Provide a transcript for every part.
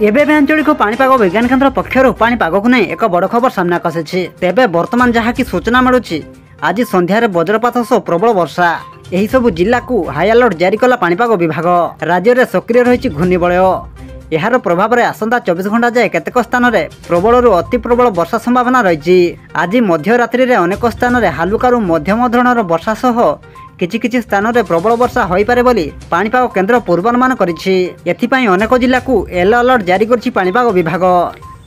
एबे आंचलिक पाणीपाग विज्ञान केन्द्र पक्षर पाणीपाग को नहीं एक बड़ खबर सामना आसी। तेबे वर्तमान जहाँ की सूचना मिलूँ आज संध्यार वज्रपात सह प्रबल वर्षा यही सब जिला को हाई अलर्ट जारी कला पाणीपाग विभाग। राज्य में सक्रिय रही घूर्णिबलय यार प्रभाव में आसंता 24 घंटा जाए केतेक स्थान में प्रबल अति प्रबल वर्षा संभावना रही। आज मध्यरात्रि में अनेक स्थान में हालुका मध्यम धरणर वर्षा सह किछि स्थान में प्रबल वर्षा हो पारे बोली पाणीपाग केन्द्र पूर्वानुमान करिछि। एथिपाई अनेक जिला को येलो अलर्ट जारी करिछि पाणीपाग विभाग।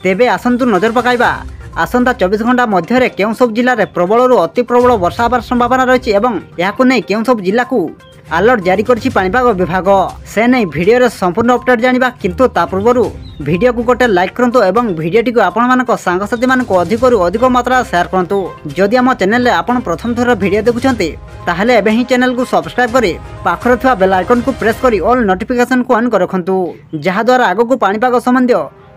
तेबे आसंतु नजर पकाइबा आसंता 24 घंटा मध्य केउं सब जिले में प्रबल अति प्रबल वर्षा होबार संभावना रही एवं याकु नै केउं सब जिला को अलर्ट जारी करिछि पाणीपाग विभाग। से नहीं वीडियो रे संपूर्ण अपडेट जानिबा किंतु ता पूर्व वीडियो को गोटे लाइक करंतु एवं वीडियोटी को आपण मानक सांगसाथी मानक अधिक मात्रा शेयर करंतु। जदि आम चैनल रे आपण प्रथम थर वीडियो देखुछंती ताहले एबे ही चैनल को सब्सक्राइब करी पाखरे थिबा बेल आइकन को प्रेस करी ऑल नोटिफिकेशन को ऑन कर रखंतु जहा द्वारा आगो को पाणीपाग संबंधी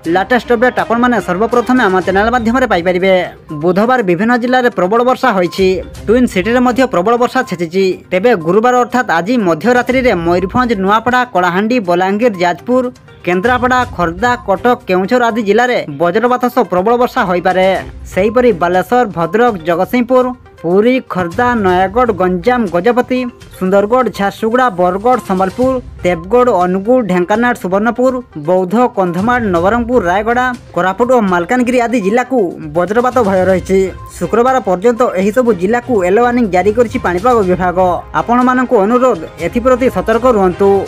लेटेस्ट अपडेट आपण माने सर्वप्रथम आम चैनल माध्यम रे पाई परिबे। बुधवार विभिन्न जिले में प्रबल वर्षा होईछि। ट्विन सिटी रे मध्य प्रबल वर्षा छेचिछि। तेबे गुरुवार अर्थात आज मध्यरात्रि रे मयूरभंज नुआपड़ा कलाहांडी बलांगीर जाजपुर केन्द्रापड़ा खोर्धा कटक केउंझर आदि जिले में वज्रपात सह प्रबल वर्षा हो पारे। सेहीपरि बालेश्वर भद्रक जगतसिंहपुर पुरी खोर्धा नयागढ़ गंजाम गजपति सुंदरगढ़ झारसुगुड़ा बरगढ़ संबलपुर देवगढ़ अनुगुल ढेंकानाल सुवर्णपुर बौद्ध कंधमाल नवरंगपुर रायगड़ा कोरापुट और मालकानगिरी आदि जिला को वज्रपात भय रही। शुक्रवार पर्यंत एही सब जिला को येलो वार्निंग जारी करिछि पाणीपाग विभाग। आपण मानक अनुरोध एथिप्रति सतर्क रुहंतु।